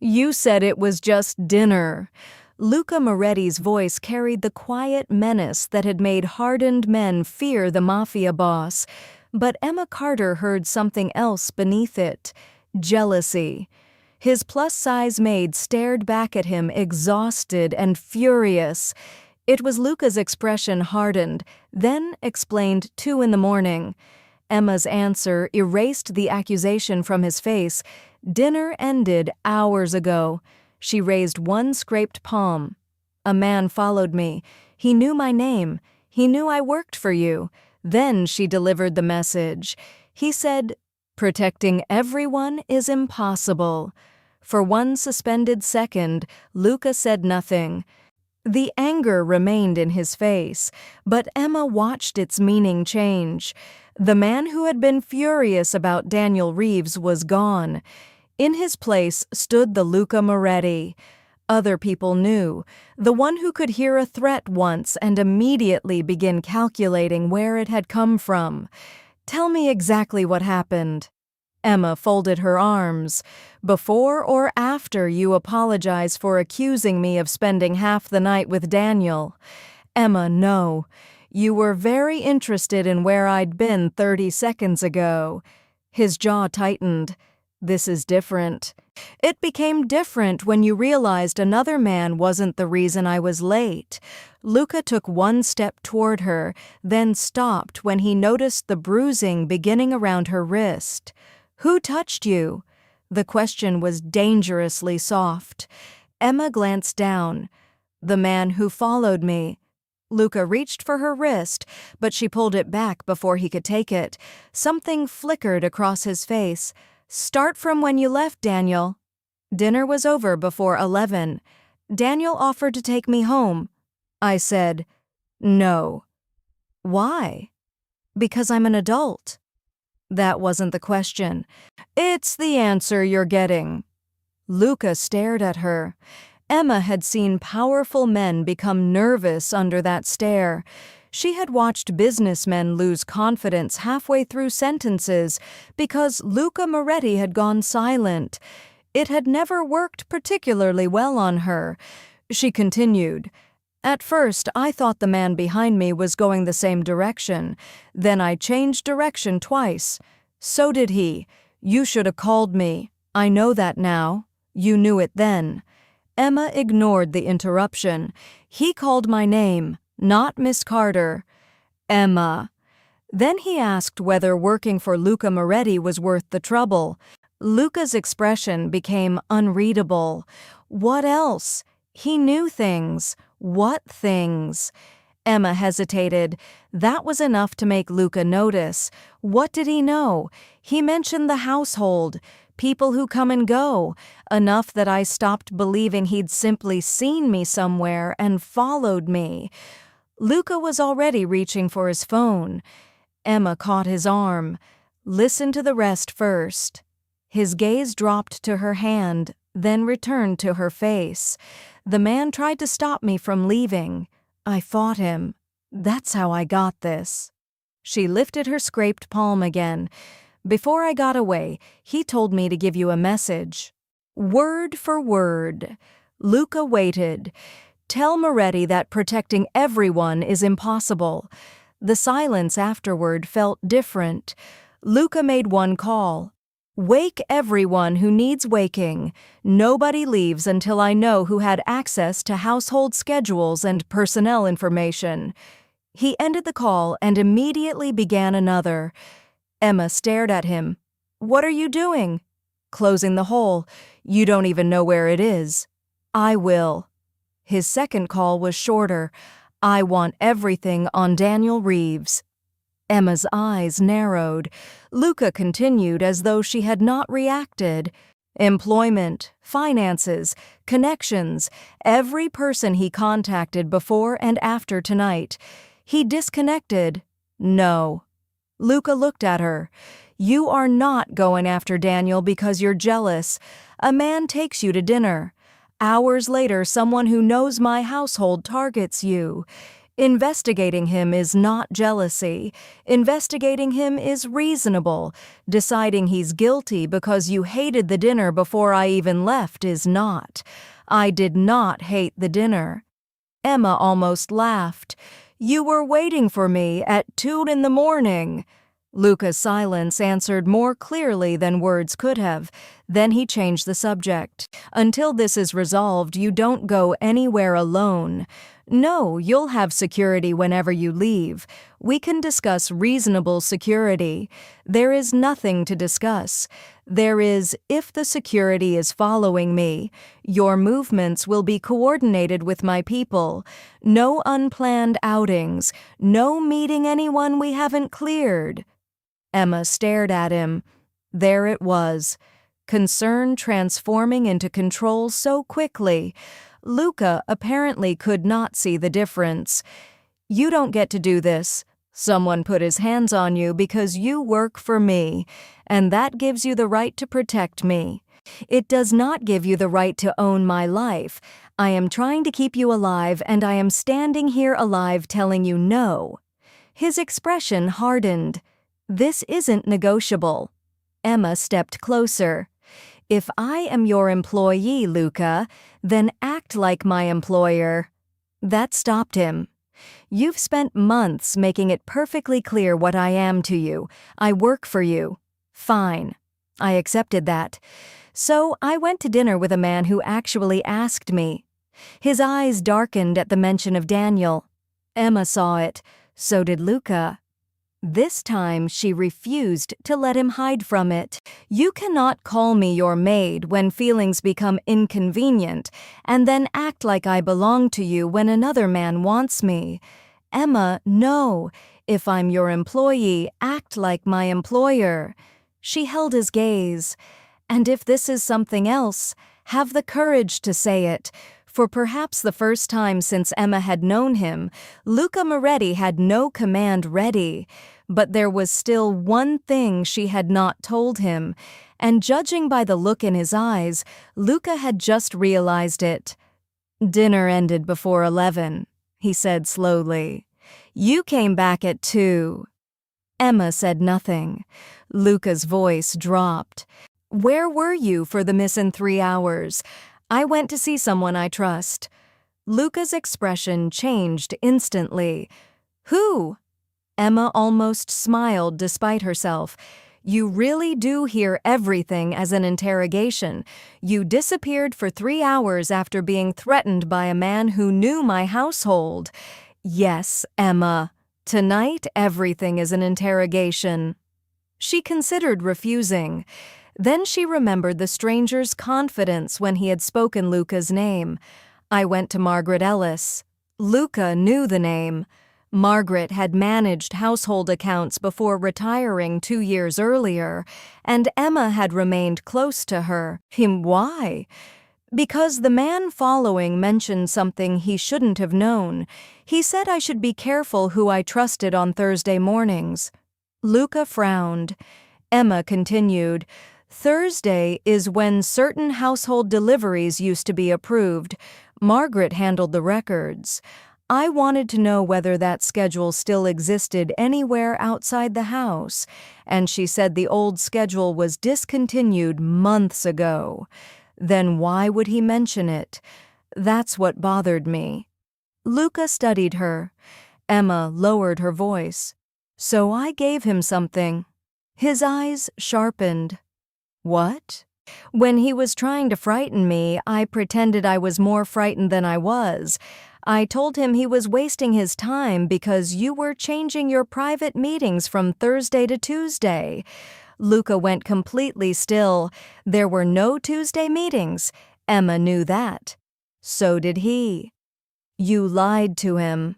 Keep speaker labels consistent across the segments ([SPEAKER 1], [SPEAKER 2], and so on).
[SPEAKER 1] You said it was just dinner. Luca Moretti's voice carried the quiet menace that had made hardened men fear the Mafia Boss, but Emma Carter heard something else beneath it: jealousy. His plus-size maid stared back at him, exhausted and furious. It was Luca's expression hardened, then explained 2 in the morning. Emma's answer erased the accusation from his face. Dinner ended hours ago. She raised one scraped palm. A man followed me. He knew my name. He knew I worked for you. Then she delivered the message. He said, "Protecting everyone is impossible." For one suspended second, Luca said nothing. The anger remained in his face, but Emma watched its meaning change. The man who had been furious about Daniel Reeves was gone. In his place stood the Luca Moretti. Other people knew, the one who could hear a threat once and immediately begin calculating where it had come from. "Tell me exactly what happened." Emma folded her arms. "Before or after you apologize for accusing me of spending half the night with Daniel?" "Emma, no. You were very interested in where I'd been 30 seconds ago." His jaw tightened. "This is different." "It became different when you realized another man wasn't the reason I was late." Luca took one step toward her, then stopped when he noticed the bruising beginning around her wrist. "Who touched you?" The question was dangerously soft. Emma glanced down. "The man who followed me." Luca reached for her wrist, but she pulled it back before he could take it. Something flickered across his face. "Start from when you left, Daniel." "Dinner was over before 11. Daniel offered to take me home." I said, "No." "Why?" "Because I'm an adult." That wasn't the question. "It's the answer you're getting." Luca stared at her. Emma had seen powerful men become nervous under that stare. She had watched businessmen lose confidence halfway through sentences because Luca Moretti had gone silent. It had never worked particularly well on her. She continued, "At first, I thought the man behind me was going the same direction. Then I changed direction twice. So did he. You should have called me. I know that now. You knew it then." Emma ignored the interruption. "He called my name, not Miss Carter." "Emma." Then he asked whether working for Luca Moretti was worth the trouble. Luca's expression became unreadable. What else? He knew things. What things? Emma hesitated. That was enough to make Luca notice. What did he know? He mentioned the household, people who come and go, enough that I stopped believing he'd simply seen me somewhere and followed me. Luca was already reaching for his phone. Emma caught his arm. "Listen to the rest first." His gaze dropped to her hand, then returned to her face. "The man tried to stop me from leaving. I fought him. That's how I got this." She lifted her scraped palm again. "Before I got away, he told me to give you a message." Word for word. Luca waited. "Tell Moretti that protecting everyone is impossible." The silence afterward felt different. Luca made one call. "Wake everyone who needs waking. Nobody leaves until I know who had access to household schedules and personnel information." He ended the call and immediately began another. Emma stared at him. "What are you doing?" "Closing the hole. You don't even know where it is." "I will." His second call was shorter. "I want everything on Daniel Reeves." Emma's eyes narrowed. Luca continued as though she had not reacted. "Employment, finances, connections, every person he contacted before and after tonight. He disconnected." "No." Luca looked at her. "You are not going after Daniel because you're jealous. A man takes you to dinner. Hours later, someone who knows my household targets you. Investigating him is not jealousy. Investigating him is reasonable. Deciding he's guilty because you hated the dinner before I even left is not. I did not hate the dinner." Emma almost laughed. "You were waiting for me at 2 in the morning." Luca's silence answered more clearly than words could have. Then he changed the subject. "Until this is resolved, you don't go anywhere alone. No, you'll have security whenever you leave. We can discuss reasonable security. There is nothing to discuss. There is, if the security is following me, your movements will be coordinated with my people. No unplanned outings. No meeting anyone we haven't cleared." Emma stared at him. There it was. Concern transforming into control so quickly. Luca apparently could not see the difference. "You don't get to do this. Someone put his hands on you because you work for me, and that gives you the right to protect me. It does not give you the right to own my life. I am trying to keep you alive, and I am standing here alive telling you no." His expression hardened. "This isn't negotiable." Emma stepped closer. "If I am your employee, Luca, then act like my employer." That stopped him. "You've spent months making it perfectly clear what I am to you. I work for you." Fine. I accepted that. So I went to dinner with a man who actually asked me. His eyes darkened at the mention of Daniel. Emma saw it. So did Luca. This time she refused to let him hide from it. "You cannot call me your maid when feelings become inconvenient, and then act like I belong to you when another man wants me. Emma, no. If I'm your employee, act like my employer." She held his gaze. "And if this is something else, have the courage to say it." For perhaps the first time since Emma had known him, Luca Moretti had no command ready. But there was still one thing she had not told him, and judging by the look in his eyes, Luca had just realized it. "Dinner ended before 11, he said slowly. "You came back at 2. Emma said nothing. Luca's voice dropped. "Where were you for the missing 3 hours? "I went to see someone I trust." Luca's expression changed instantly. "Who?" Emma almost smiled despite herself. "You really do hear everything as an interrogation. You disappeared for 3 hours after being threatened by a man who knew my household." "Yes, Emma. Tonight everything is an interrogation." She considered refusing. Then she remembered the stranger's confidence when he had spoken Luca's name. "I went to Margaret Ellis." Luca knew the name. Margaret had managed household accounts before retiring 2 years earlier, and Emma had remained close to her. Why? Because the man following mentioned something he shouldn't have known. He said I should be careful who I trusted on Thursday mornings. Luca frowned. Emma continued. "Thursday is when certain household deliveries used to be approved. Margaret handled the records. I wanted to know whether that schedule still existed anywhere outside the house, and she said the old schedule was discontinued months ago. Then why would he mention it? That's what bothered me." Luca studied her. Emma lowered her voice. "So I gave him something." His eyes sharpened. "What?" "When he was trying to frighten me, I pretended I was more frightened than I was. I told him he was wasting his time because you were changing your private meetings from Thursday to Tuesday." Luca went completely still. There were no Tuesday meetings. Emma knew that. So did he. "You lied to him."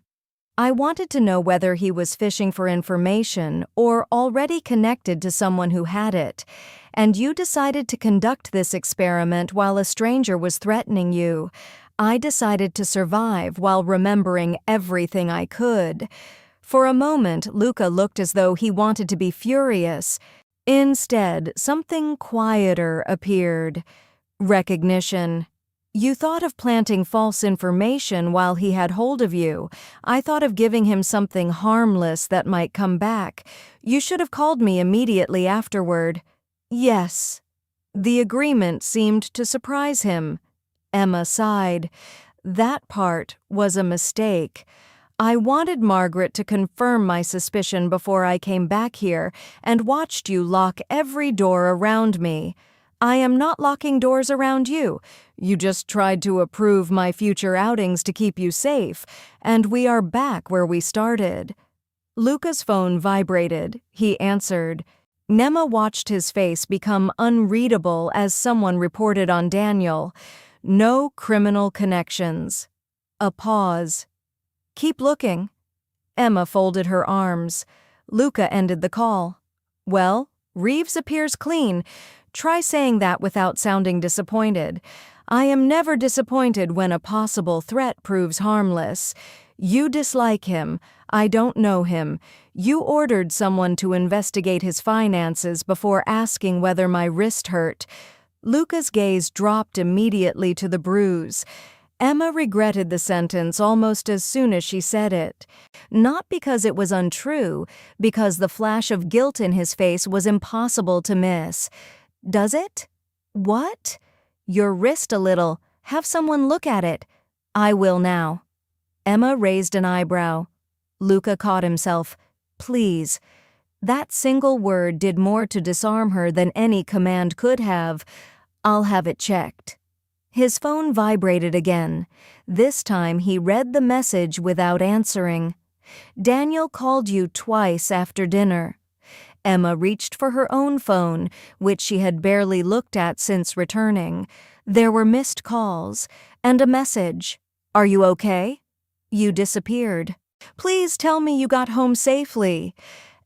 [SPEAKER 1] "I wanted to know whether he was fishing for information or already connected to someone who had it. And you decided to conduct this experiment while a stranger was threatening you. I decided to survive while remembering everything I could." For a moment, Luca looked as though he wanted to be furious. Instead, something quieter appeared. Recognition. You thought of planting false information while he had hold of you. I thought of giving him something harmless that might come back. You should have called me immediately afterward. Yes. The agreement seemed to surprise him. Emma sighed. That part was a mistake. I wanted Margaret to confirm my suspicion before I came back here and watched you lock every door around me. I am not locking doors around you. You just tried to approve my future outings to keep you safe, and we are back where we started. Luca's phone vibrated. He answered. Nema watched his face become unreadable as someone reported on Daniel. No criminal connections. A pause. Keep looking. Emma folded her arms. Luca ended the call. Well, Reeves appears clean. Try saying that without sounding disappointed. I am never disappointed when a possible threat proves harmless. You dislike him. I don't know him. You ordered someone to investigate his finances before asking whether my wrist hurt. Luca's gaze dropped immediately to the bruise. Emma regretted the sentence almost as soon as she said it. Not because it was untrue, because the flash of guilt in his face was impossible to miss. Does it? What? Your wrist a little. Have someone look at it. I will now. Emma raised an eyebrow. Luca caught himself. Please. That single word did more to disarm her than any command could have. I'll have it checked. His phone vibrated again. This time he read the message without answering. Daniel called you twice after dinner. Emma reached for her own phone, which she had barely looked at since returning. There were missed calls, and a message. Are you okay? You disappeared. Please tell me you got home safely.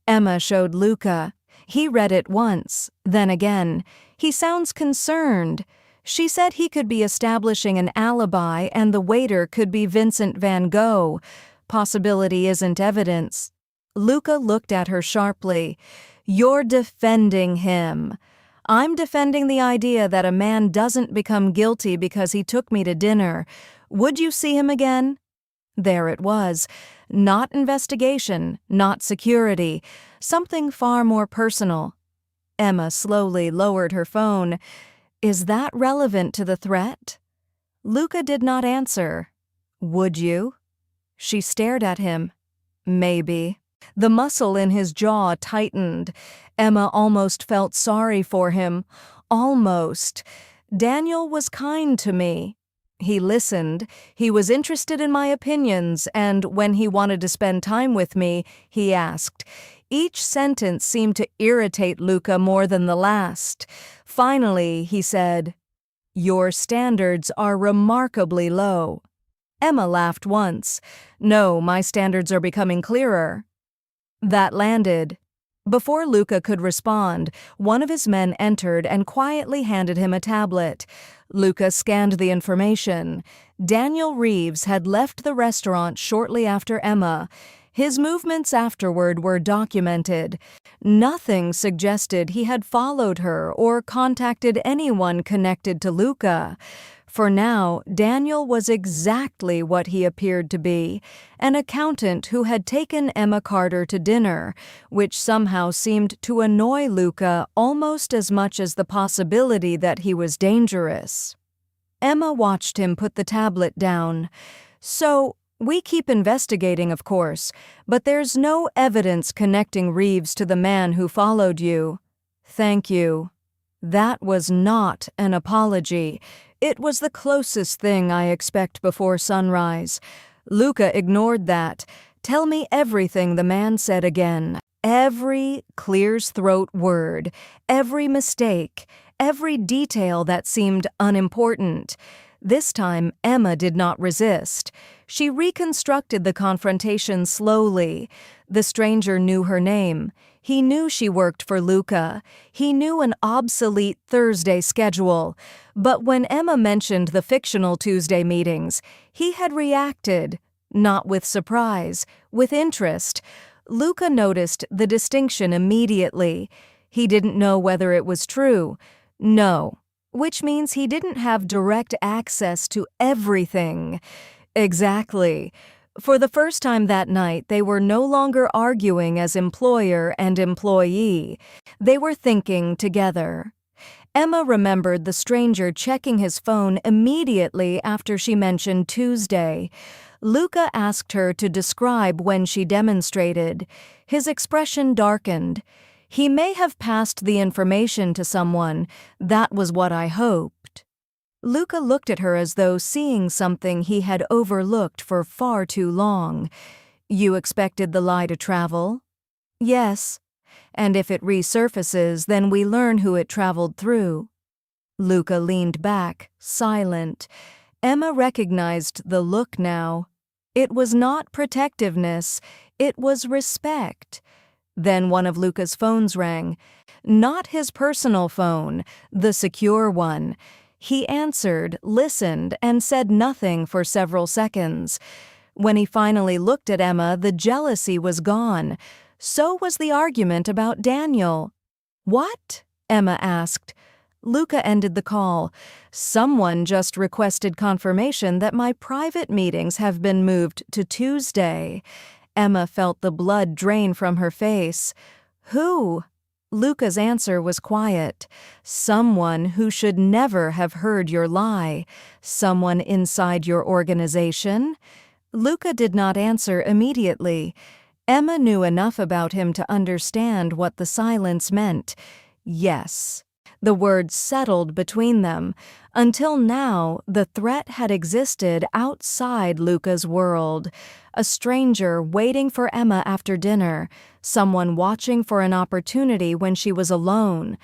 [SPEAKER 1] Emma showed Luca. He read it once, then again. He sounds concerned. She said he could be establishing an alibi and the waiter could be Vincent van Gogh. Possibility isn't evidence. Luca looked at her sharply. You're defending him. I'm defending the idea that a man doesn't become guilty because he took me to dinner. Would you see him again? There it was. Not investigation, not security. Something far more personal. Emma slowly lowered her phone. Is that relevant to the threat? Luca did not answer. Would you? She stared at him. Maybe. The muscle in his jaw tightened. Emma almost felt sorry for him. Almost. Daniel was kind to me. He listened. He was interested in my opinions, and when he wanted to spend time with me, he asked. Each sentence seemed to irritate Luca more than the last. Finally, he said, Your standards are remarkably low. Emma laughed once. No, my standards are becoming clearer. That landed. Before Luca could respond, one of his men entered and quietly handed him a tablet. Luca scanned the information. Daniel Reeves had left the restaurant shortly after Emma. His movements afterward were documented. Nothing suggested he had followed her or contacted anyone connected to Luca. For now, Daniel was exactly what he appeared to be, an accountant who had taken Emma Carter to dinner, which somehow seemed to annoy Luca almost as much as the possibility that he was dangerous. Emma watched him put the tablet down. So, we keep investigating, of course, but there's no evidence connecting Reeves to the man who followed you. Thank you. That was not an apology. It was the closest thing I expect before sunrise. Luca ignored that. Tell me everything, the man said again. Every clears-throat word, every mistake, every detail that seemed unimportant. This time, Emma did not resist. She reconstructed the confrontation slowly. The stranger knew her name. He knew she worked for Luca. He knew an obsolete Thursday schedule. But when Emma mentioned the fictional Tuesday meetings, he had reacted, not with surprise, with interest. Luca noticed the distinction immediately. He didn't know whether it was true. No, Which means he didn't have direct access to everything. Exactly. For the first time that night, they were no longer arguing as employer and employee. They were thinking together. Emma remembered the stranger checking his phone immediately after she mentioned Tuesday. Luca asked her to describe when she demonstrated. His expression darkened. He may have passed the information to someone. That was what I hoped. Luca looked at her as though seeing something he had overlooked for far too long. You expected the lie to travel? Yes. And if it resurfaces, then we learn who it traveled through. Luca leaned back, silent. Emma recognized the look now. It was not protectiveness, it was respect. Then one of Luca's phones rang. Not his personal phone, the secure one. He answered, listened, and said nothing for several seconds. When he finally looked at Emma, the jealousy was gone. So was the argument about Daniel. What? Emma asked. Luca ended the call. Someone just requested confirmation that my private meetings have been moved to Tuesday. Emma felt the blood drain from her face. Who? Luca's answer was quiet. Someone who should never have heard your lie. Someone inside your organization? Luca did not answer immediately. Emma knew enough about him to understand what the silence meant. Yes. The words settled between them. Until now, the threat had existed outside Luca's world. A stranger waiting for Emma after dinner, someone watching for an opportunity when she was alone.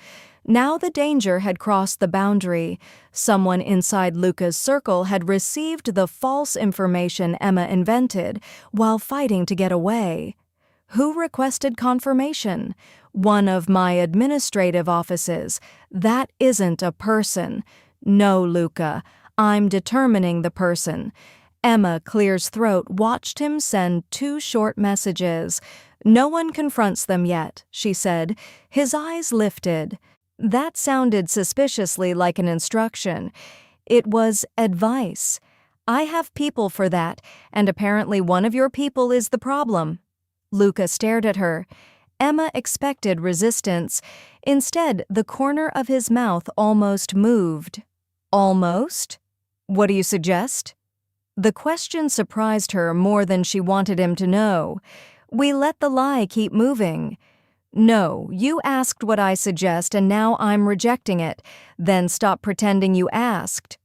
[SPEAKER 1] Now the danger had crossed the boundary. Someone inside Luca's circle had received the false information Emma invented while fighting to get away. Who requested confirmation? One of my administrative offices. That isn't a person. No, Luca, I'm determining the person. Emma, Clear's throat, watched him send 2 short messages. No one confronts them yet, she said. His eyes lifted. That sounded suspiciously like an instruction. It was advice. I have people for that, and apparently one of your people is the problem. Luca stared at her. Emma expected resistance. Instead, the corner of his mouth almost moved. Almost? What do you suggest? The question surprised her more than she wanted him to know. We let the lie keep moving. No, you asked what I suggest and now I'm rejecting it. Then stop pretending you asked.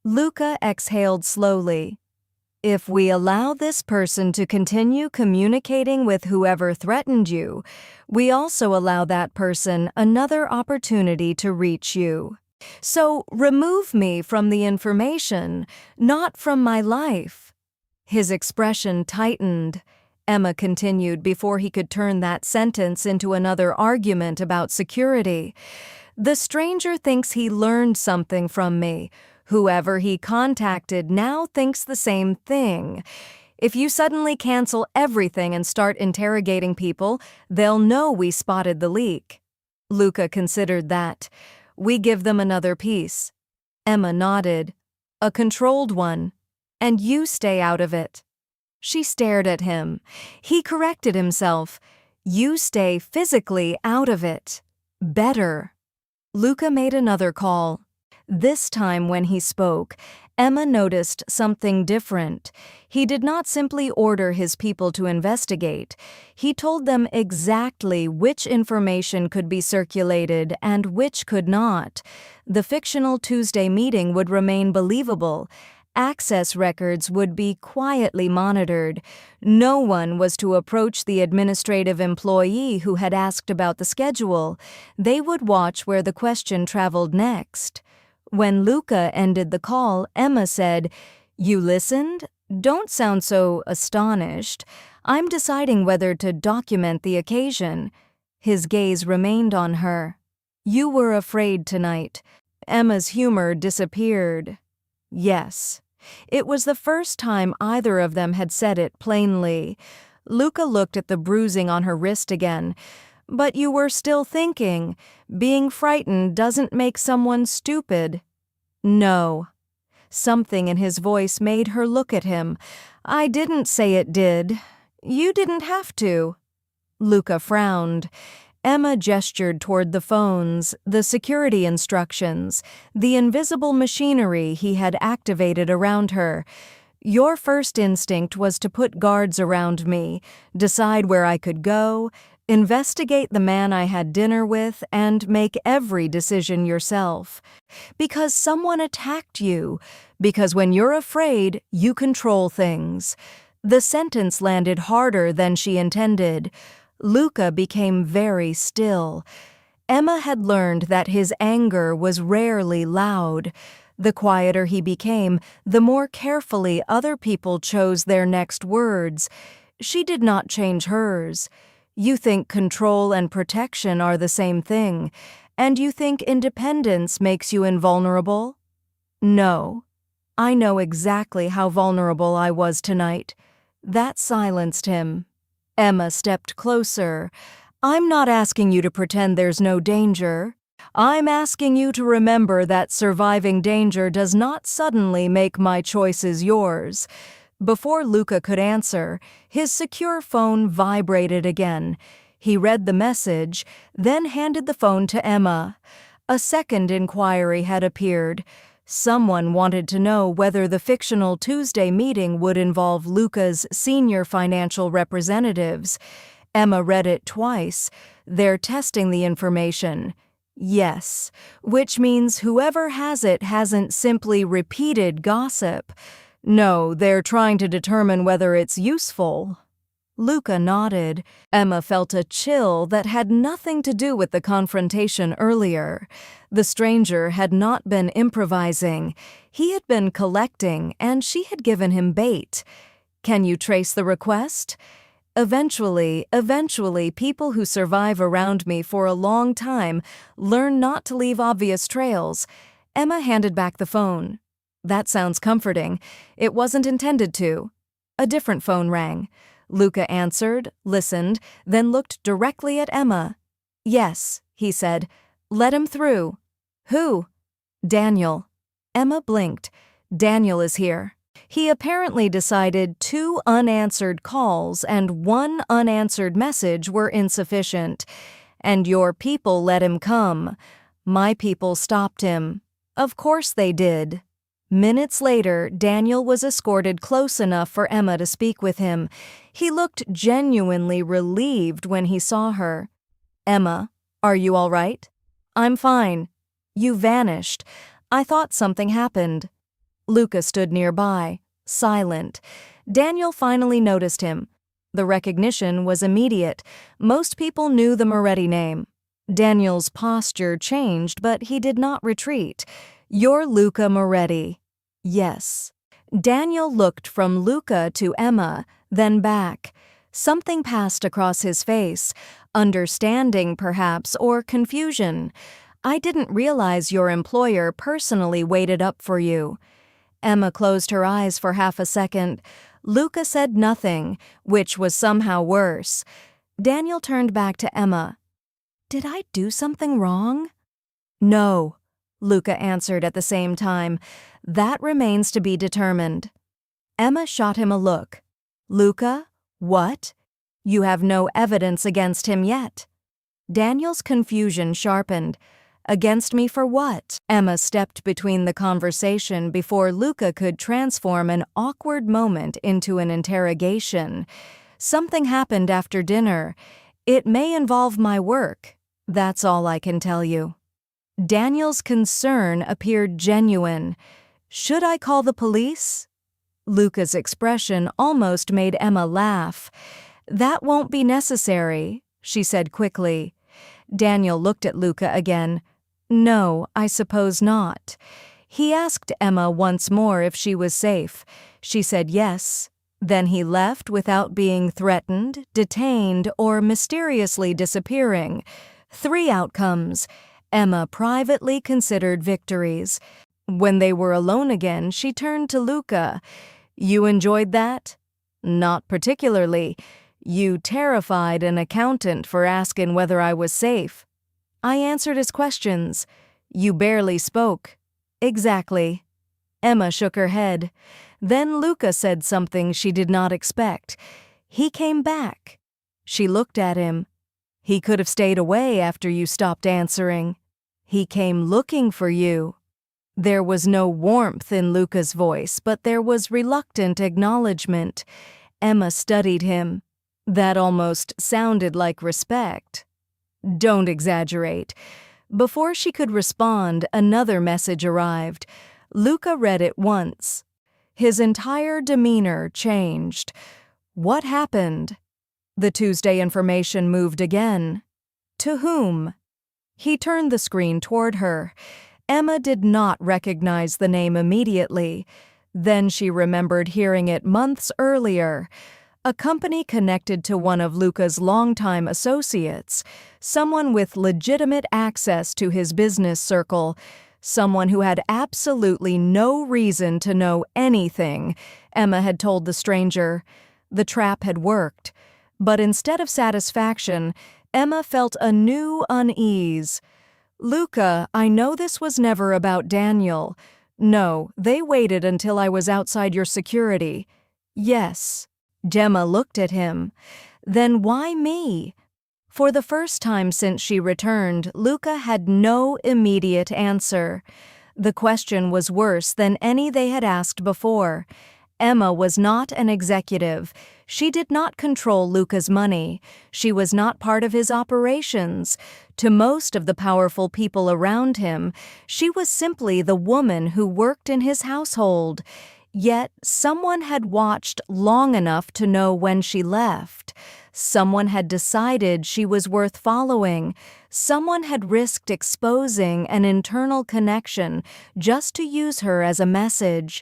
[SPEAKER 1] Luca exhaled slowly. If we allow this person to continue communicating with whoever threatened you, we also allow that person another opportunity to reach you. So remove me from the information, not from my life. His expression tightened. Emma continued before he could turn that sentence into another argument about security. The stranger thinks he learned something from me. Whoever he contacted now thinks the same thing. If you suddenly cancel everything and start interrogating people, they'll know we spotted the leak. Luca considered that. We give them another piece. Emma nodded. A controlled one. And you stay out of it. She stared at him. He corrected himself. You stay physically out of it. Better. Luca made another call. This time when he spoke, Emma noticed something different. He did not simply order his people to investigate. He told them exactly which information could be circulated and which could not. The fictional Tuesday meeting would remain believable. Access records would be quietly monitored. No one was to approach the administrative employee who had asked about the schedule. They would watch where the question traveled next. When Luca ended the call, Emma said, You listened? Don't sound so astonished. I'm deciding whether to document the occasion. His gaze remained on her. You were afraid tonight. Emma's humor disappeared. Yes. It was the first time either of them had said it plainly. Luca looked at the bruising on her wrist again. But you were still thinking. Being frightened doesn't make someone stupid. No. Something in his voice made her look at him. I didn't say it did. You didn't have to. Luca frowned. Emma gestured toward the phones, the security instructions, the invisible machinery he had activated around her. Your first instinct was to put guards around me, decide where I could go, investigate the man I had dinner with, and make every decision yourself. Because someone attacked you. Because when you're afraid, you control things. The sentence landed harder than she intended. Luca became very still. Emma had learned that his anger was rarely loud. The quieter he became, the more carefully other people chose their next words. She did not change hers. You think control and protection are the same thing, and you think independence makes you invulnerable? No. I know exactly how vulnerable I was tonight. That silenced him. Emma stepped closer. I'm not asking you to pretend there's no danger. I'm asking you to remember that surviving danger does not suddenly make my choices yours. Before Luca could answer, his secure phone vibrated again. He read the message, then handed the phone to Emma. A second inquiry had appeared. Someone wanted to know whether the fictional Tuesday meeting would involve Luca's senior financial representatives. Emma read it twice. They're testing the information. Yes, which means whoever has it hasn't simply repeated gossip. No, they're trying to determine whether it's useful. Luca nodded. Emma felt a chill that had nothing to do with the confrontation earlier. The stranger had not been improvising. He had been collecting, and she had given him bait. Can you trace the request? Eventually, people who survive around me for a long time learn not to leave obvious trails. Emma handed back the phone. That sounds comforting. It wasn't intended to. A different phone rang. Luca answered, listened, then looked directly at Emma. Yes, he said. Let him through. Who? Daniel. Emma blinked. Daniel is here. He apparently decided 2 unanswered calls and 1 unanswered message were insufficient. And your people let him come. My people stopped him. Of course they did. Minutes later, Daniel was escorted close enough for Emma to speak with him. He looked genuinely relieved when he saw her. Emma, are you all right? I'm fine. You vanished. I thought something happened. Luca stood nearby, silent. Daniel finally noticed him. The recognition was immediate. Most people knew the Moretti name. Daniel's posture changed, but he did not retreat. You're Luca Moretti. Yes. Daniel looked from Luca to Emma, then back. Something passed across his face, understanding perhaps, or confusion. I didn't realize your employer personally waited up for you. Emma closed her eyes for half a second. Luca said nothing, which was somehow worse. Daniel turned back to Emma. Did I do something wrong? No, Luca answered at the same time. That remains to be determined. Emma shot him a look. Luca, what? You have no evidence against him yet. Daniel's confusion sharpened. Against me for what? Emma stepped between the conversation before Luca could transform an awkward moment into an interrogation. Something happened after dinner. It may involve my work. That's all I can tell you. Daniel's concern appeared genuine. Should I call the police? Luca's expression almost made Emma laugh. That won't be necessary, she said quickly. Daniel looked at Luca again. No, I suppose not. He asked Emma once more if she was safe. She said yes. Then he left without being threatened, detained, or mysteriously disappearing. 3 outcomes. Emma privately considered victories. When they were alone again, she turned to Luca. You enjoyed that? Not particularly. You terrified an accountant for asking whether I was safe. I answered his questions. You barely spoke. Exactly. Emma shook her head. Then Luca said something she did not expect. He came back. She looked at him. He could have stayed away after you stopped answering. He came looking for you. There was no warmth in Luca's voice, but there was reluctant acknowledgement. Emma studied him. That almost sounded like respect. Don't exaggerate. Before she could respond, another message arrived. Luca read it once. His entire demeanor changed. What happened? The Tuesday information moved again. To whom? He turned the screen toward her. Emma did not recognize the name immediately. Then she remembered hearing it months earlier. A company connected to one of Luca's longtime associates, someone with legitimate access to his business circle, someone who had absolutely no reason to know anything, Emma had told the stranger. The trap had worked. But instead of satisfaction, Emma felt a new unease. Luca, I know this was never about Daniel. No, they waited until I was outside your security. Yes. Gemma looked at him. Then why me? For the first time since she returned, Luca had no immediate answer. The question was worse than any they had asked before. Emma was not an executive. She did not control Luca's money. She was not part of his operations. To most of the powerful people around him, she was simply the woman who worked in his household. Yet someone had watched long enough to know when she left. Someone had decided she was worth following. Someone had risked exposing an internal connection just to use her as a message.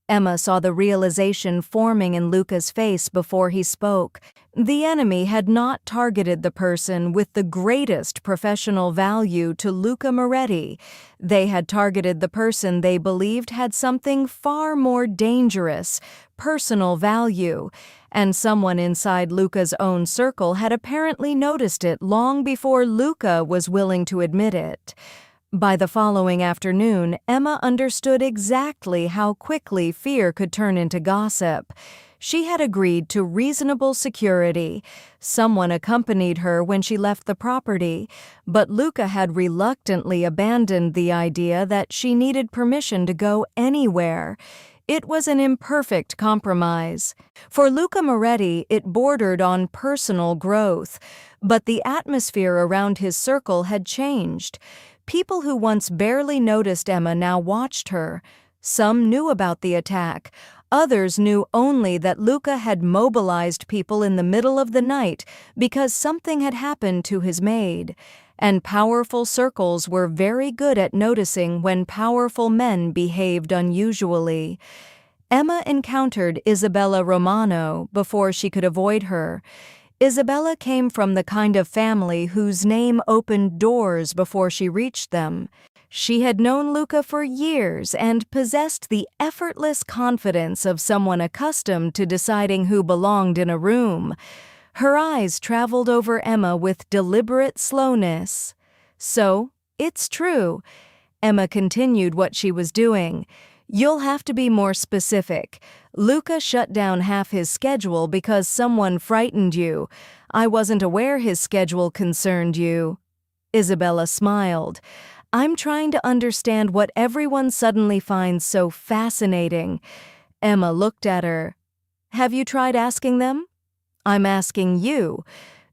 [SPEAKER 1] Emma saw the realization forming in Luca's face before he spoke. The enemy had not targeted the person with the greatest professional value to Luca Moretti. They had targeted the person they believed had something far more dangerous, personal value, and someone inside Luca's own circle had apparently noticed it long before Luca was willing to admit it. By the following afternoon, Emma understood exactly how quickly fear could turn into gossip. She had agreed to reasonable security. Someone accompanied her when she left the property, but Luca had reluctantly abandoned the idea that she needed permission to go anywhere. It was an imperfect compromise. For Luca Moretti, it bordered on personal growth, but the atmosphere around his circle had changed. People who once barely noticed Emma now watched her. Some knew about the attack. Others knew only that Luca had mobilized people in the middle of the night because something had happened to his maid. And powerful circles were very good at noticing when powerful men behaved unusually. Emma encountered Isabella Romano before she could avoid her. Isabella came from the kind of family whose name opened doors before she reached them. She had known Luca for years and possessed the effortless confidence of someone accustomed to deciding who belonged in a room. Her eyes traveled over Emma with deliberate slowness. So, it's true. Emma continued what she was doing. You'll have to be more specific. Luca shut down half his schedule because someone frightened you. I wasn't aware his schedule concerned you. Isabella smiled. I'm trying to understand what everyone suddenly finds so fascinating. Emma looked at her. Have you tried asking them? I'm asking you.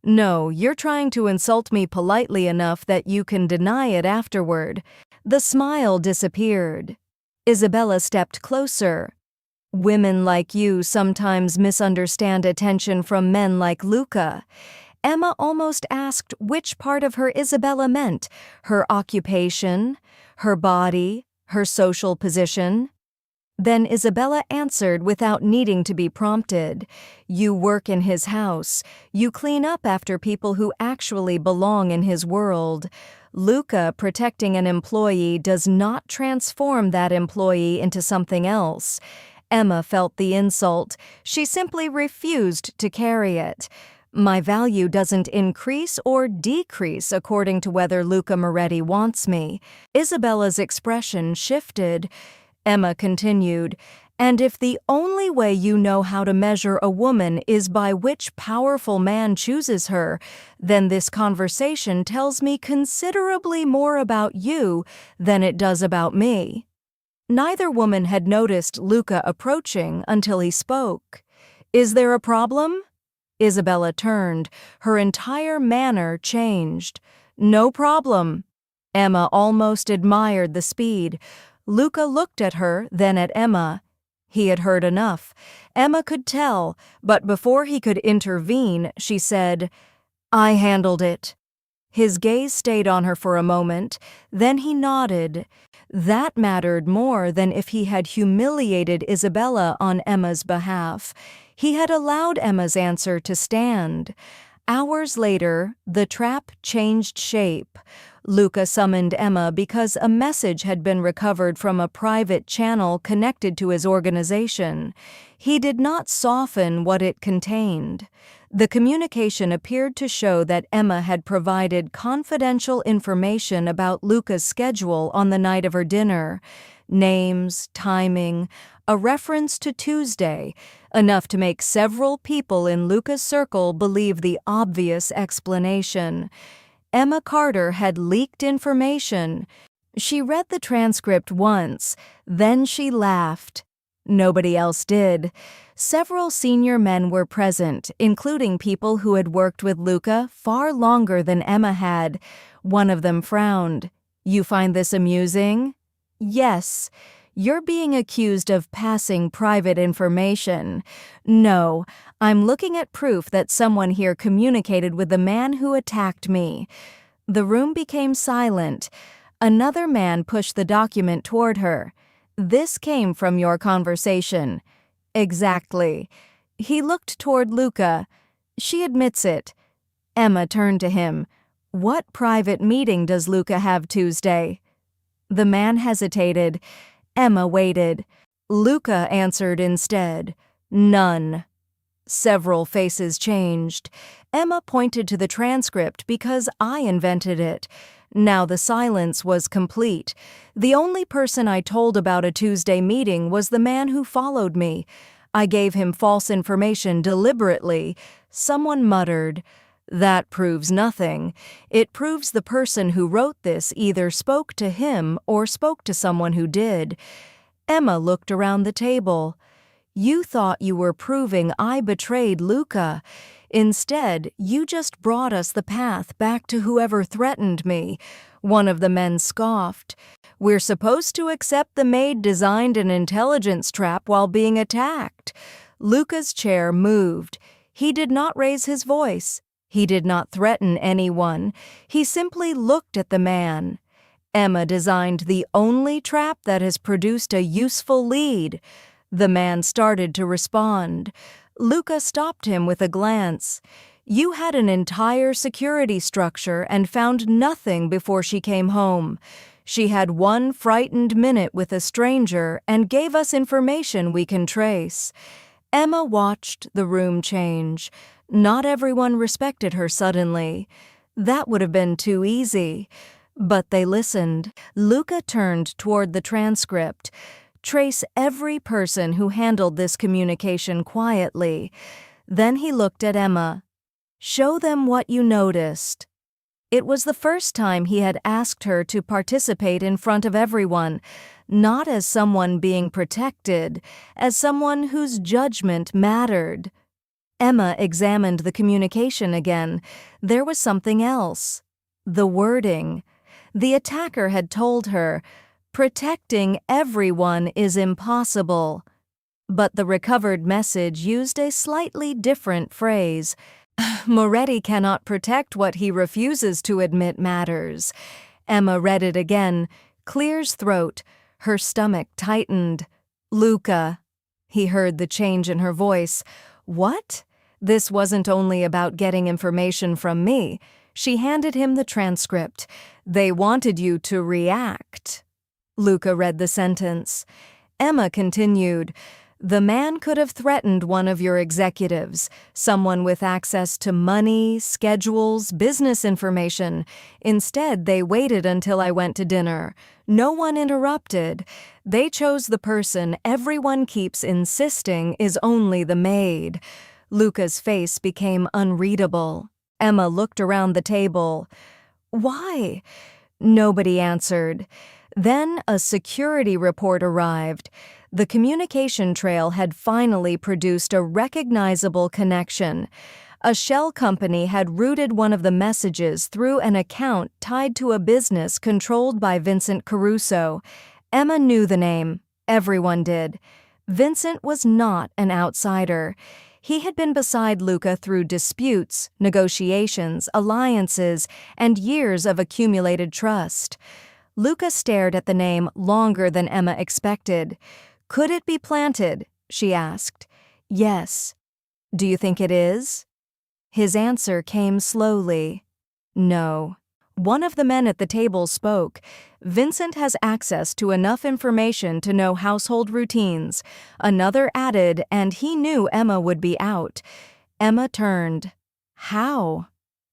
[SPEAKER 1] No, you're trying to insult me politely enough that you can deny it afterward. The smile disappeared. Isabella stepped closer. Women like you sometimes misunderstand attention from men like Luca. Emma almost asked which part of her Isabella meant, her occupation, her body, her social position. Then Isabella answered without needing to be prompted. You work in his house. You clean up after people who actually belong in his world. Luca protecting an employee does not transform that employee into something else. Emma felt the insult. She simply refused to carry it. My value doesn't increase or decrease according to whether Luca Moretti wants me. Isabella's expression shifted. Emma continued, "And if the only way you know how to measure a woman is by which powerful man chooses her, then this conversation tells me considerably more about you than it does about me." Neither woman had noticed Luca approaching until he spoke. "Is there a problem?" Isabella turned. Her entire manner changed. "No problem." Emma almost admired the speed. Luca looked at her, then at Emma. He had heard enough. Emma could tell, but before he could intervene, she said, "I handled it." His gaze stayed on her for a moment, then he nodded. That mattered more than if he had humiliated Isabella on Emma's behalf. He had allowed Emma's answer to stand. Hours later, the trap changed shape. Luca summoned Emma because a message had been recovered from a private channel connected to his organization. He did not soften what it contained. The communication appeared to show that Emma had provided confidential information about Luca's schedule on the night of her dinner. Names, timing, a reference to Tuesday, enough to make several people in Luca's circle believe the obvious explanation. Emma Carter had leaked information. She read the transcript once, then she laughed. Nobody else did. Several senior men were present, including people who had worked with Luca far longer than Emma had. One of them frowned. "You find this amusing?" "Yes. You're being accused of passing private information." "No, I'm looking at proof that someone here communicated with the man who attacked me." The room became silent. Another man pushed the document toward her. "This came from your conversation." "Exactly." He looked toward Luca. "She admits it." Emma turned to him. "What private meeting does Luca have Tuesday?" The man hesitated. Emma waited. Luca answered instead, "None." Several faces changed. Emma pointed to the transcript because I invented it. Now the silence was complete. "The only person I told about a Tuesday meeting was the man who followed me. I gave him false information deliberately." Someone muttered, "That proves nothing. It proves the person who wrote this either spoke to him or spoke to someone who did." Emma looked around the table. "You thought you were proving I betrayed Luca. Instead, you just brought us the path back to whoever threatened me." One of the men scoffed. "We're supposed to accept the Maid designed an intelligence trap while being attacked." Luca's chair moved. He did not raise his voice. He did not threaten anyone. He simply looked at the man. "Emma designed the only trap that has produced a useful lead." The man started to respond. Luca stopped him with a glance. "You had an entire security structure and found nothing before she came home. She had one frightened minute with a stranger and gave us information we can trace." Emma watched the room change. Not everyone respected her suddenly. That would have been too easy. But they listened. Luca turned toward the transcript. "Trace every person who handled this communication quietly." Then he looked at Emma. "Show them what you noticed." It was the first time he had asked her to participate in front of everyone, not as someone being protected, as someone whose judgment mattered. Emma examined the communication again. There was something else. The wording. The attacker had told her, "Protecting everyone is impossible." But the recovered message used a slightly different phrase. "Moretti cannot protect what he refuses to admit matters." Emma read it again, Clear's throat, her stomach tightened. "Luca." He heard the change in her voice. "What?" This wasn't only about getting information from me. She handed him the transcript. "They wanted you to react." Luca read the sentence. Emma continued, The man could have threatened one of your executives, someone with access to money, schedules, business information. Instead, they waited until I went to dinner. No one interrupted. They chose the person everyone keeps insisting is only the maid. Luca's face became unreadable. Emma looked around the table. Why? Nobody answered. Then a security report arrived. The communication trail had finally produced a recognizable connection. A shell company had routed one of the messages through an account tied to a business controlled by Vincent Caruso. Emma knew the name. Everyone did. Vincent was not an outsider. He had been beside Luca through disputes, negotiations, alliances, and years of accumulated trust. Luca stared at the name longer than Emma expected. Could it be planted? She asked. Yes. Do you think it is? His answer came slowly. No. One of the men at the table spoke. Vincent has access to enough information to know household routines. Another added, and he knew Emma would be out. Emma turned. How?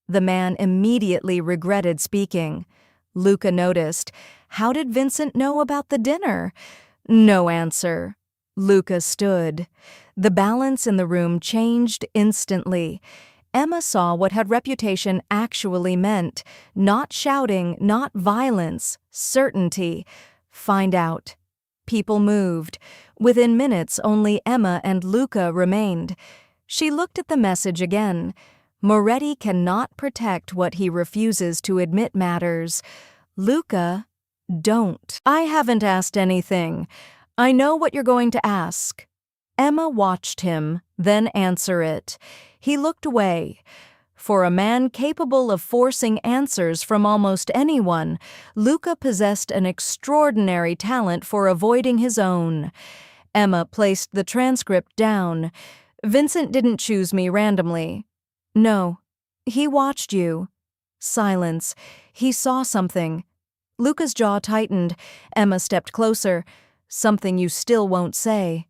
[SPEAKER 1] The man immediately regretted speaking. Luca noticed. How did Vincent know about the dinner? No answer. Luca stood. The balance in the room changed instantly. Emma saw what her reputation actually meant. Not shouting, not violence, certainty. Find out. People moved. Within minutes, only Emma and Luca remained. She looked at the message again. Moretti cannot protect what he refuses to admit matters. Luca, don't. I haven't asked anything. I know what you're going to ask. Emma watched him, then answer it. He looked away. For a man capable of forcing answers from almost anyone, Luca possessed an extraordinary talent for avoiding his own. Emma placed the transcript down. Vincent didn't choose me randomly. No, he watched you. Silence. He saw something. Luca's jaw tightened. Emma stepped closer. Something you still won't say.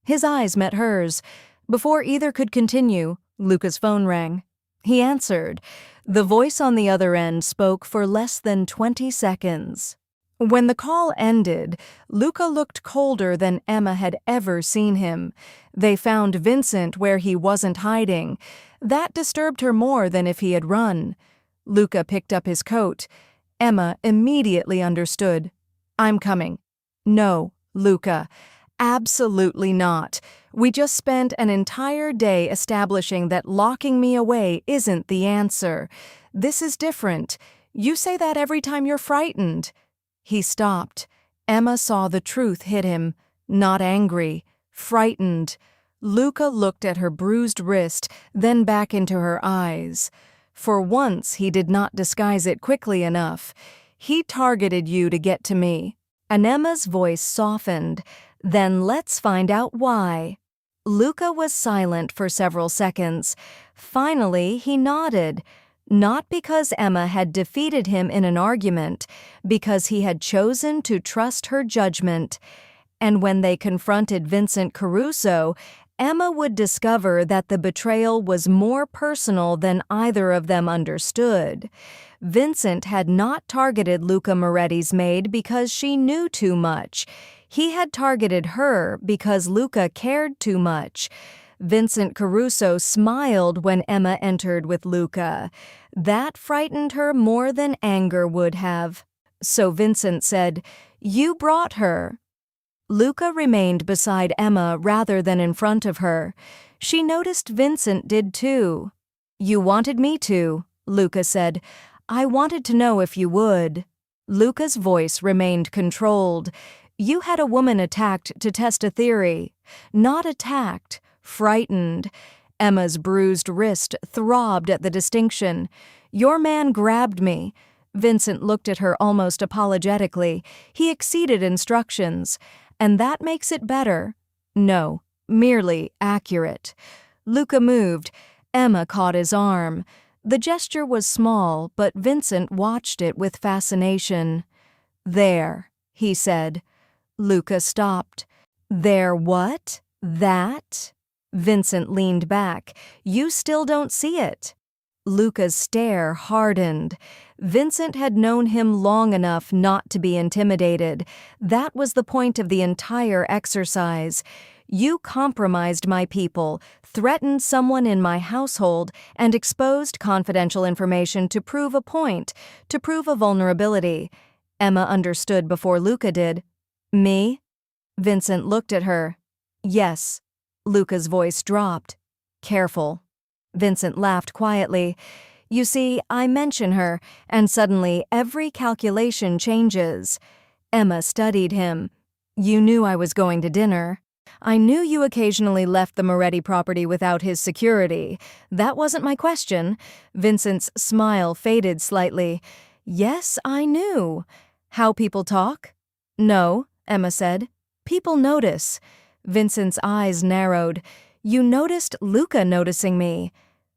[SPEAKER 1] His eyes met hers. Before either could continue, Luca's phone rang. He answered. The voice on the other end spoke for less than 20 seconds. When the call ended, Luca looked colder than Emma had ever seen him. They found Vincent where he wasn't hiding. That disturbed her more than if he had run. Luca picked up his coat. Emma immediately understood. I'm coming. No, Luca. Absolutely not. We just spent an entire day establishing that locking me away isn't the answer. This is different. You say that every time you're frightened. He stopped. Emma saw the truth hit him. Not angry. Frightened. Luca looked at her bruised wrist, then back into her eyes. For once, he did not disguise it quickly enough. He targeted you to get to me. And Emma's voice softened. Then let's find out why. Luca was silent for several seconds. Finally, he nodded. Not because Emma had defeated him in an argument, because he had chosen to trust her judgment. And when they confronted Vincent Caruso, Emma would discover that the betrayal was more personal than either of them understood. Vincent had not targeted Luca Moretti's maid because she knew too much. He had targeted her because Luca cared too much. Vincent Caruso smiled when Emma entered with Luca. That frightened her more than anger would have. So Vincent said, "You brought her." Luca remained beside Emma rather than in front of her. She noticed Vincent did too. "You wanted me to," Luca said. "I wanted to know if you would." Luca's voice remained controlled. "You had a woman attacked to test a theory." Not attacked, frightened. Emma's bruised wrist throbbed at the distinction. "Your man grabbed me." Vincent looked at her almost apologetically. He exceeded instructions. "And that makes it better." "No, merely accurate." Luca moved. Emma caught his arm. The gesture was small, but Vincent watched it with fascination. "There," he said. Luca stopped. "There what?" That? Vincent leaned back. You still don't see it. Luca's stare hardened. Vincent had known him long enough not to be intimidated. That was the point of the entire exercise. You compromised my people, threatened someone in my household, and exposed confidential information to prove a point, to prove a vulnerability. Emma understood before Luca did. Me? Vincent looked at her. Yes. Luca's voice dropped. Careful. Vincent laughed quietly. You see, I mention her, and suddenly every calculation changes. Emma studied him. You knew I was going to dinner. I knew you occasionally left the Moretti property without his security. That wasn't my question. Vincent's smile faded slightly. Yes, I knew. How people talk? No, Emma said. People notice. Vincent's eyes narrowed. You noticed Luca noticing me.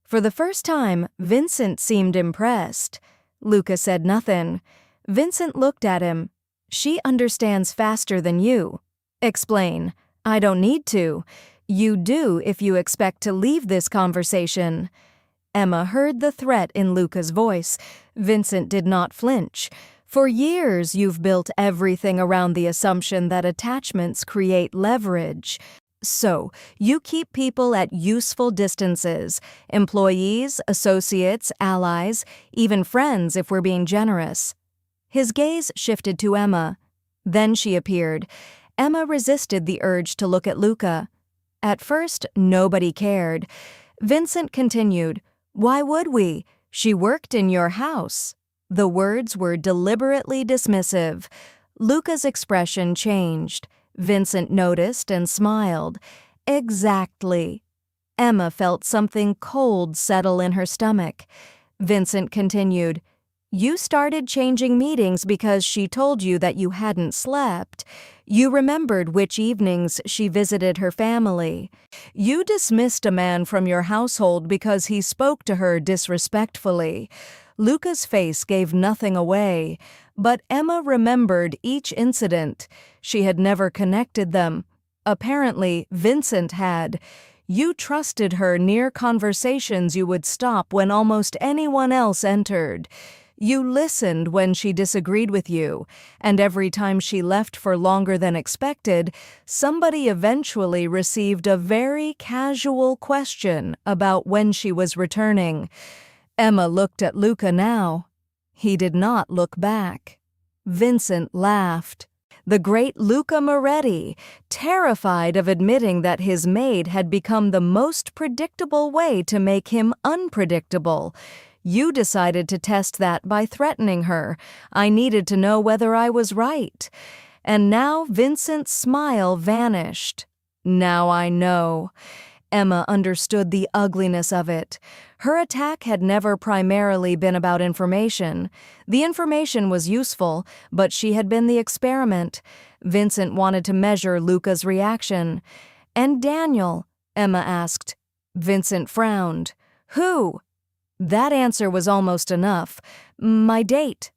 [SPEAKER 1] For the first time, Vincent seemed impressed. Luca said nothing. Vincent looked at him. She understands faster than you. Explain. I don't need to. You do if you expect to leave this conversation. Emma heard the threat in Luca's voice. Vincent did not flinch. For years, you've built everything around the assumption that attachments create leverage. So, you keep people at useful distances, employees, associates, allies, even friends if we're being generous. His gaze shifted to Emma. Then she appeared. Emma resisted the urge to look at Luca. At first, nobody cared. Vincent continued, Why would we? She worked in your house. The words were deliberately dismissive. Luca's expression changed. Vincent noticed and smiled. Exactly. Emma felt something cold settle in her stomach. Vincent continued, You started changing meetings because she told you that you hadn't slept. You remembered which evenings she visited her family. You dismissed a man from your household because he spoke to her disrespectfully. Luca's face gave nothing away, but Emma remembered each incident. She had never connected them. Apparently, Vincent had. You trusted her near conversations you would stop when almost anyone else entered. You listened when she disagreed with you, and every time she left for longer than expected, somebody eventually received a very casual question about when she was returning. Emma looked at Luca now. He did not look back. Vincent laughed. The great Luca Moretti, terrified of admitting that his maid had become the most predictable way to make him unpredictable. You decided to test that by threatening her. I needed to know whether I was right. And now Vincent's smile vanished. Now I know. Emma understood the ugliness of it. Her attack had never primarily been about information. The information was useful, but she had been the experiment. Vincent wanted to measure Luca's reaction. And Daniel? Emma asked. Vincent frowned. Who? That answer was almost enough. My date.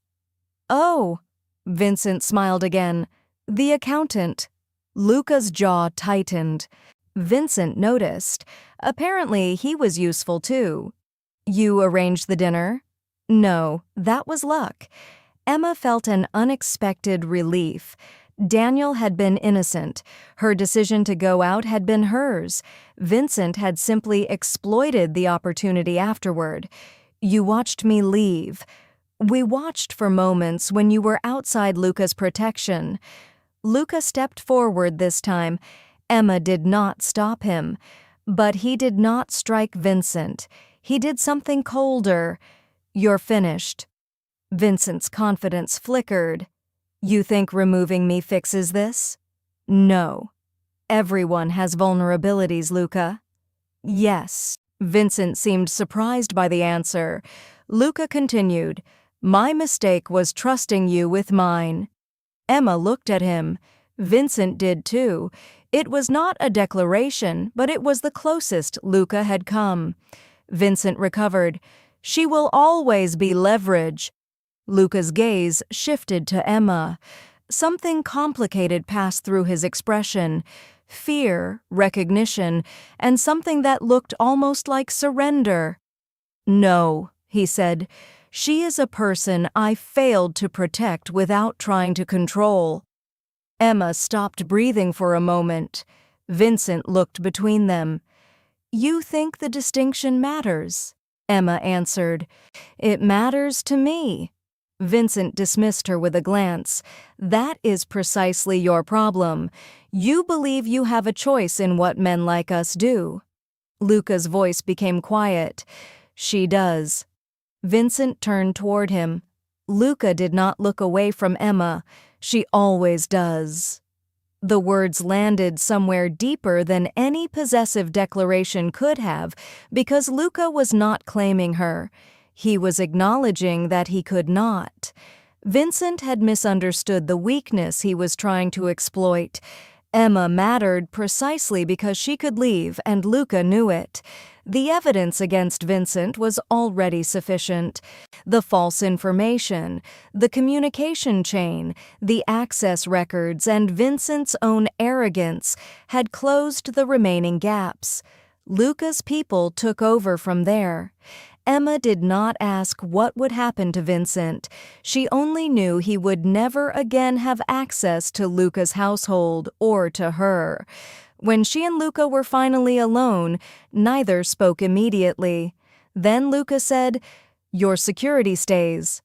[SPEAKER 1] Oh. Vincent smiled again. The accountant. Luca's jaw tightened. Vincent noticed. Apparently, he was useful too. You arranged the dinner? No, that was luck. Emma felt an unexpected relief. Daniel had been innocent. Her decision to go out had been hers. Vincent had simply exploited the opportunity afterward. You watched me leave. We watched for moments when you were outside Luca's protection. Luca stepped forward this time. Emma did not stop him. But he did not strike Vincent. He did something colder. You're finished. Vincent's confidence flickered. You think removing me fixes this? No. Everyone has vulnerabilities, Luca. Yes. Vincent seemed surprised by the answer. Luca continued, My mistake was trusting you with mine. Emma looked at him. Vincent did too. It was not a declaration, but it was the closest Luca had come. Vincent recovered. She will always be leverage. Luca's gaze shifted to Emma. Something complicated passed through his expression. fear, recognition, and something that looked almost like surrender. "No," he said, "she is a person I failed to protect without trying to control." Emma stopped breathing for a moment. Vincent looked between them. "You think the distinction matters?" Emma answered. "It matters to me." Vincent dismissed her with a glance. "That is precisely your problem. You believe you have a choice in what men like us do." Luca's voice became quiet. "She does." Vincent turned toward him. Luca did not look away from Emma. "She always does." The words landed somewhere deeper than any possessive declaration could have, because Luca was not claiming her. He was acknowledging that he could not. Vincent had misunderstood the weakness he was trying to exploit. Emma mattered precisely because she could leave, and Luca knew it. The evidence against Vincent was already sufficient. The false information, the communication chain, the access records, and Vincent's own arrogance had closed the remaining gaps. Luca's people took over from there. Emma did not ask what would happen to Vincent. She only knew he would never again have access to Luca's household or to her. When she and Luca were finally alone, neither spoke immediately. Then Luca said, "Your security stays."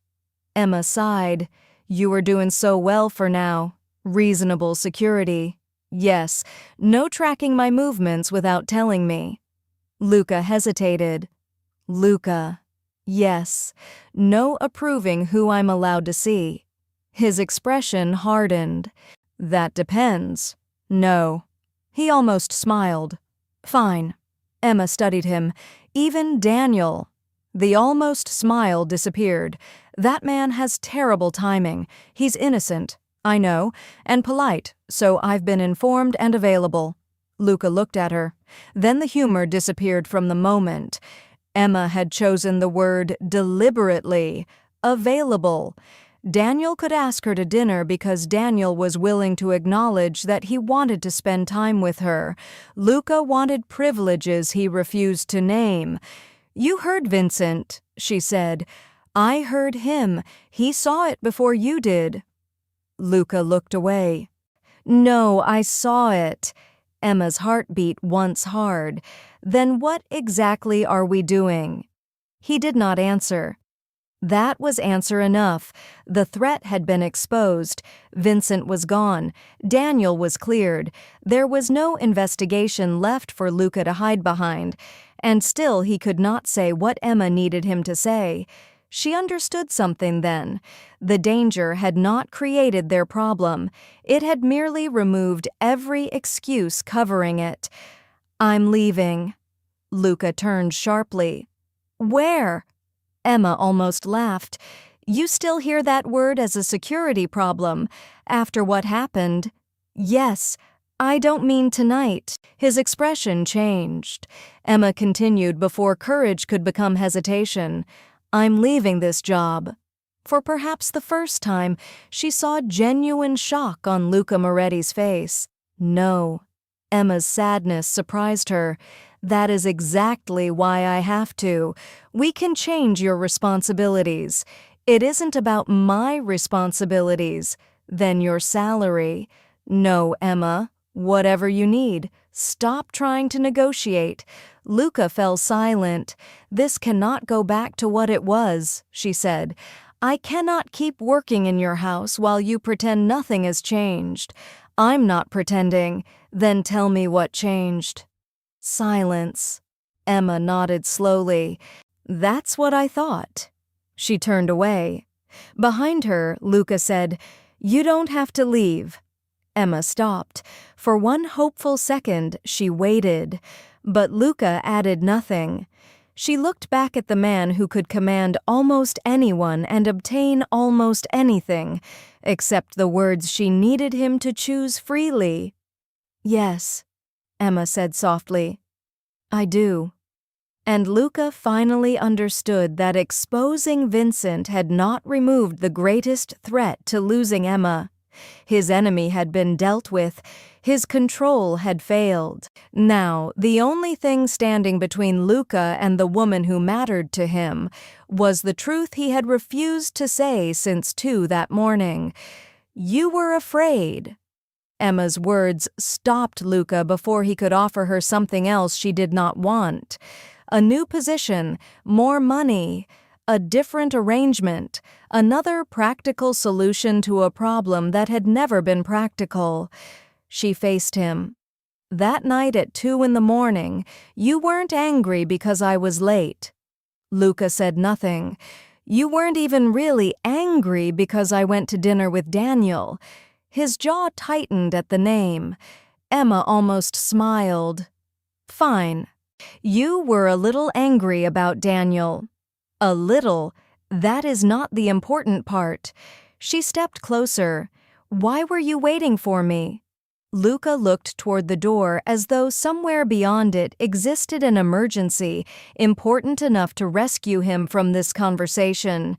[SPEAKER 1] Emma sighed. "You are doing so well for now. Reasonable security." "Yes, no tracking my movements without telling me." Luca hesitated. "Luca." "Yes. No approving who I'm allowed to see." His expression hardened. "That depends." "No." He almost smiled. "Fine." Emma studied him. "Even Daniel." The almost smile disappeared. "That man has terrible timing. He's innocent, I know, and polite, so I've been informed and available." Luca looked at her. Then the humor disappeared from the moment. Emma had chosen the word deliberately. Available. Daniel could ask her to dinner because Daniel was willing to acknowledge that he wanted to spend time with her. Luca wanted privileges he refused to name. "You heard Vincent," she said. "I heard him. He saw it before you did." Luca looked away. "No, I saw it." Emma's heart beat once hard. "Then what exactly are we doing?" He did not answer. That was answer enough. The threat had been exposed. Vincent was gone. Daniel was cleared. There was no investigation left for Luca to hide behind. And still he could not say what Emma needed him to say. She understood something then. The danger had not created their problem. It had merely removed every excuse covering it. "I'm leaving." Luca turned sharply. "Where?" Emma almost laughed. "You still hear that word as a security problem. After what happened?" "Yes. I don't mean tonight." His expression changed. Emma continued before courage could become hesitation. "I'm leaving this job." For perhaps the first time, she saw genuine shock on Luca Moretti's face. "No." Emma's sadness surprised her. "That is exactly why I have to. We can change your responsibilities. It isn't about my responsibilities. Then your salary." "No, Emma. Whatever you need. Stop trying to negotiate." Luca fell silent. "This cannot go back to what it was," she said. "I cannot keep working in your house while you pretend nothing has changed. I'm not pretending. Then tell me what changed." Silence. Emma nodded slowly. "That's what I thought." She turned away. Behind her, Luca said, "You don't have to leave." Emma stopped. For one hopeful second, she waited. But Luca added nothing. She looked back at the man who could command almost anyone and obtain almost anything, except the words she needed him to choose freely. "Yes," Emma said softly. "I do." And Luca finally understood that exposing Vincent had not removed the greatest threat to losing Emma. His enemy had been dealt with. His control had failed. Now, the only thing standing between Luca and the woman who mattered to him was the truth he had refused to say since 2 that morning. "You were afraid." Emma's words stopped Luca before he could offer her something else she did not want. A new position, more money, a different arrangement, another practical solution to a problem that had never been practical. She faced him. "That night at 2 in the morning, you weren't angry because I was late." Luca said nothing. "You weren't even really angry because I went to dinner with Daniel." His jaw tightened at the name. Emma almost smiled. "Fine. You were a little angry about Daniel." "A little? That is not the important part." She stepped closer. "Why were you waiting for me?" Luca looked toward the door as though somewhere beyond it existed an emergency important enough to rescue him from this conversation.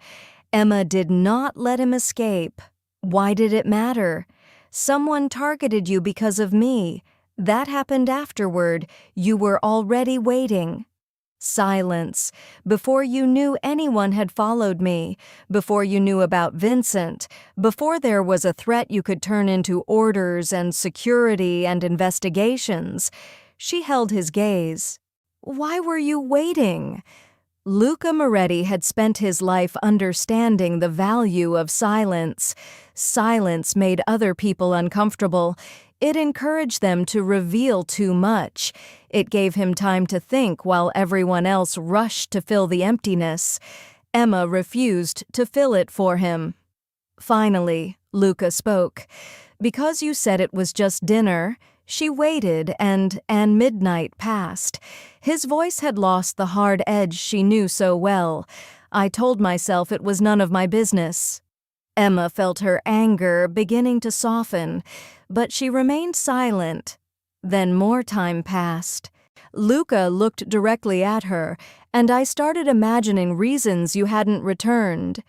[SPEAKER 1] Emma did not let him escape. "Why did it matter?" "Someone targeted you because of me. That happened afterward. You were already waiting." Silence. "Before you knew anyone had followed me, before you knew about Vincent, before there was a threat you could turn into orders and security and investigations." She held his gaze. "Why were you waiting?" Luca Moretti had spent his life understanding the value of silence. Silence made other people uncomfortable. It encouraged them to reveal too much. It gave him time to think while everyone else rushed to fill the emptiness. Emma refused to fill it for him. Finally, Luca spoke. "Because you said it was just dinner." She waited, and midnight passed. His voice had lost the hard edge she knew so well. "I told myself it was none of my business." Emma felt her anger beginning to soften, but she remained silent. Then more time passed. "Luca looked directly at her, and I started imagining reasons you hadn't returned."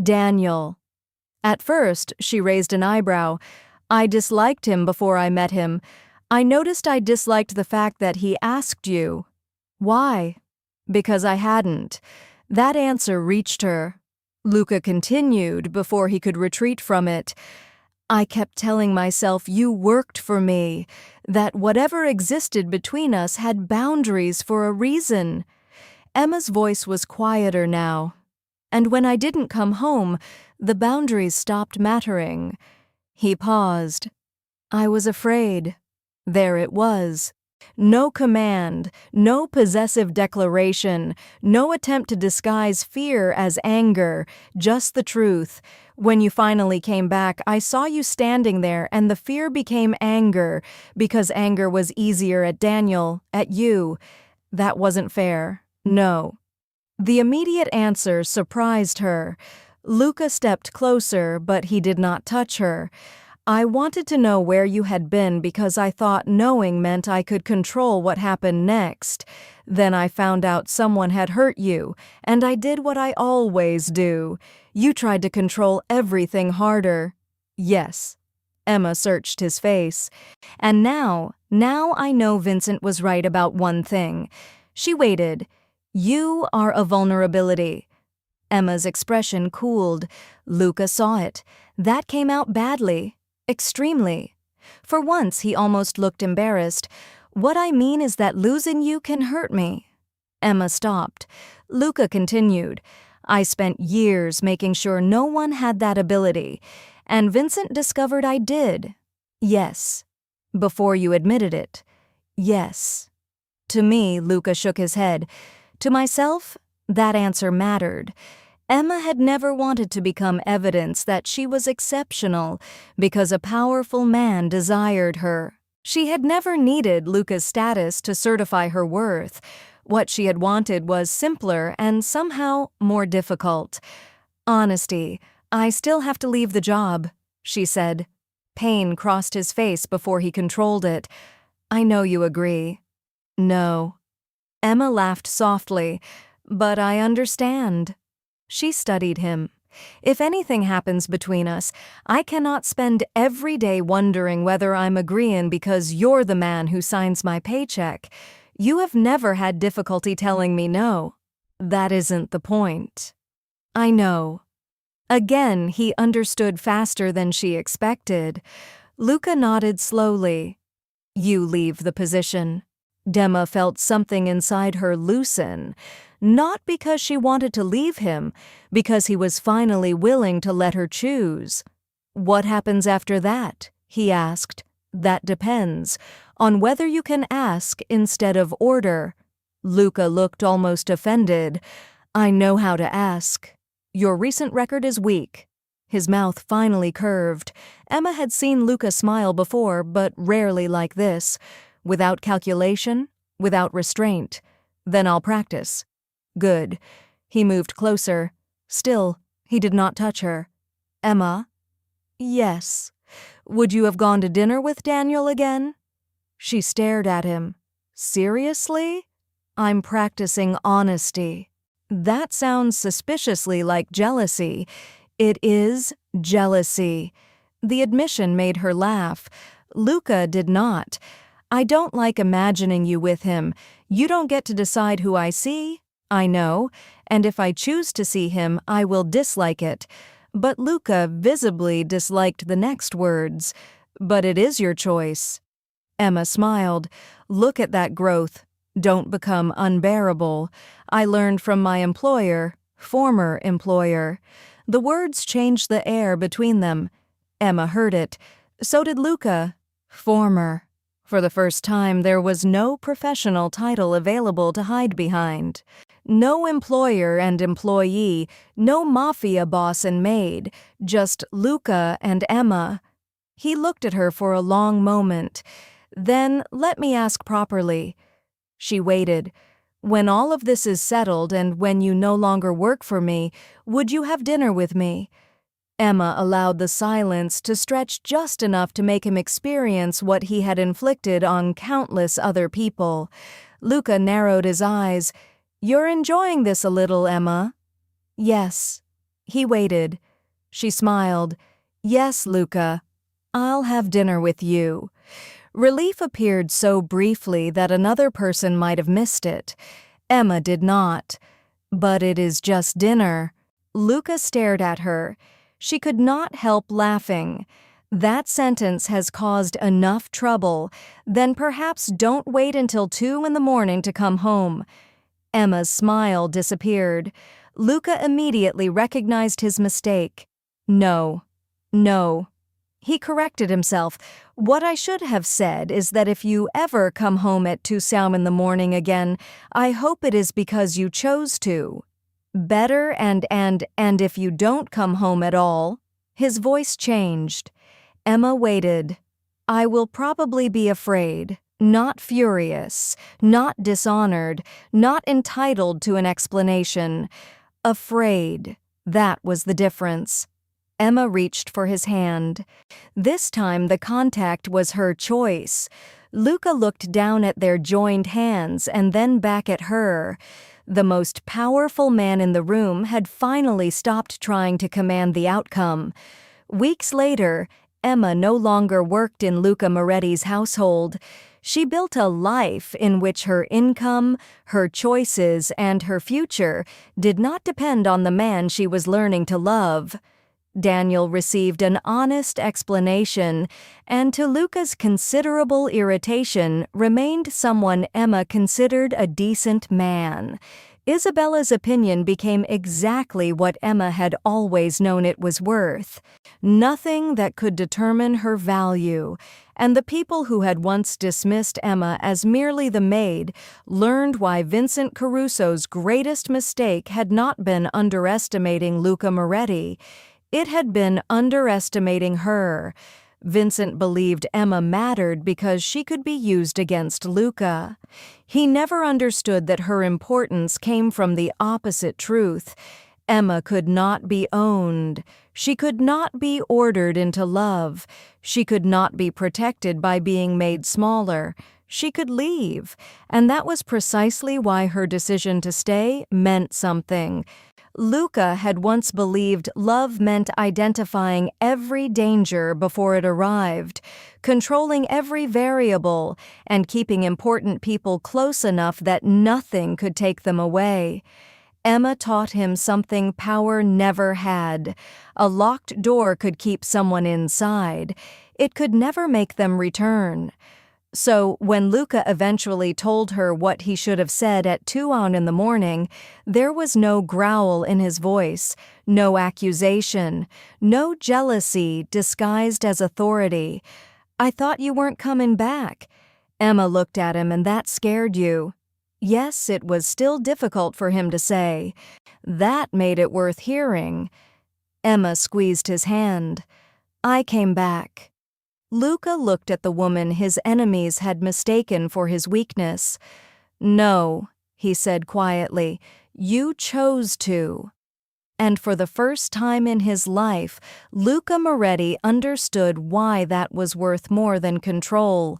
[SPEAKER 1] "Daniel." At first, she raised an eyebrow. "I disliked him before I met him. I noticed I disliked the fact that he asked you." "Why?" "Because I hadn't." That answer reached her. Luca continued before he could retreat from it. "I kept telling myself you worked for me, that whatever existed between us had boundaries for a reason." Emma's voice was quieter now. "And when I didn't come home, the boundaries stopped mattering." He paused. "I was afraid." There it was. No command, no possessive declaration, no attempt to disguise fear as anger, just the truth. "When you finally came back, I saw you standing there and the fear became anger, because anger was easier at Daniel, at you. That wasn't fair. No." The immediate answer surprised her. Luca stepped closer, but he did not touch her. "I wanted to know where you had been because I thought knowing meant I could control what happened next. Then I found out someone had hurt you, and I did what I always do. You tried to control everything harder." "Yes." Emma searched his face. "And now I know Vincent was right about one thing." She waited. "You are a vulnerability." Emma's expression cooled. Luca saw it. That came out badly. Extremely. For once, he almost looked embarrassed. "What I mean is that losing you can hurt me." Emma stopped. Luca continued. "I spent years making sure no one had that ability, and Vincent discovered I did." "Yes." "Before you admitted it." "Yes." To me, Luca shook his head. To myself, that answer mattered. Emma had never wanted to become evidence that she was exceptional because a powerful man desired her. She had never needed Luca's status to certify her worth. What she had wanted was simpler and somehow more difficult. "Honesty. I still have to leave the job," she said. Pain crossed his face before he controlled it. "I know you agree." "No." Emma laughed softly. "But I understand." She studied him. If anything happens between us, I cannot spend every day wondering whether I'm agreeing because you're the man who signs my paycheck. You have never had difficulty telling me no. That isn't the point. I know. Again, he understood faster than she expected. Luca nodded slowly. You leave the position. Dema felt something inside her loosen, not because she wanted to leave him, because he was finally willing to let her choose. What happens after that? He asked. That depends on whether you can ask instead of order. Luca looked almost offended. I know how to ask. Your recent record is weak. His mouth finally curved. Emma had seen Luca smile before, but rarely like this. Without calculation, without restraint. Then I'll practice. Good. He moved closer. Still, he did not touch her. Emma? Yes. Would you have gone to dinner with Daniel again? She stared at him. Seriously? I'm practicing honesty. That sounds suspiciously like jealousy. It is jealousy. The admission made her laugh. Luca did not. I don't like imagining you with him. You don't get to decide who I see. I know, and if I choose to see him, I will dislike it. But Luca visibly disliked the next words. But it is your choice. Emma smiled. Look at that growth. Don't become unbearable. I learned from my employer, former employer. The words changed the air between them. Emma heard it. So did Luca. Former. For the first time, there was no professional title available to hide behind. No employer and employee, no mafia boss and maid, just Luca and Emma. He looked at her for a long moment. Then, let me ask properly. She waited. When all of this is settled and when you no longer work for me, would you have dinner with me? Emma allowed the silence to stretch just enough to make him experience what he had inflicted on countless other people. Luca narrowed his eyes. You're enjoying this a little, Emma? Yes. He waited. She smiled. Yes, Luca. I'll have dinner with you. Relief appeared so briefly that another person might have missed it. Emma did not. But it is just dinner. Luca stared at her. She could not help laughing. That sentence has caused enough trouble. Then perhaps don't wait until 2 in the morning to come home. Emma's smile disappeared. Luca immediately recognized his mistake. No. He corrected himself. What I should have said is that if you ever come home at 2 in the morning again, I hope it is because you chose to. Better and if you don't come home at all. His voice changed. Emma waited. I will probably be afraid, not furious, not dishonored, not entitled to an explanation. Afraid. That was the difference. Emma reached for his hand. This time the contact was her choice. Luca looked down at their joined hands and then back at her. The most powerful man in the room had finally stopped trying to command the outcome. Weeks later, Emma no longer worked in Luca Moretti's household. She built a life in which her income, her choices, and her future did not depend on the man she was learning to love. Daniel received an honest explanation, and to Luca's considerable irritation remained someone Emma considered a decent man. Isabella's opinion became exactly what Emma had always known it was worth. Nothing that could determine her value. And the people who had once dismissed Emma as merely the maid learned why Vincent Caruso's greatest mistake had not been underestimating Luca Moretti. It had been underestimating her. Vincent believed Emma mattered because she could be used against Luca. He never understood that her importance came from the opposite truth. Emma could not be owned. She could not be ordered into love. She could not be protected by being made smaller. She could leave, and that was precisely why her decision to stay meant something. Luca had once believed love meant identifying every danger before it arrived, controlling every variable, and keeping important people close enough that nothing could take them away. Emma taught him something power never had. A locked door could keep someone inside. It could never make them return. So, when Luca eventually told her what he should have said at 2 in the morning, there was no growl in his voice, no accusation, no jealousy disguised as authority. "I thought you weren't coming back." Emma looked at him, "And that scared you?" Yes, it was still difficult for him to say. That made it worth hearing. Emma squeezed his hand. "I came back." Luca looked at the woman his enemies had mistaken for his weakness. "No," he said quietly, "you chose to." And for the first time in his life, Luca Moretti understood why that was worth more than control.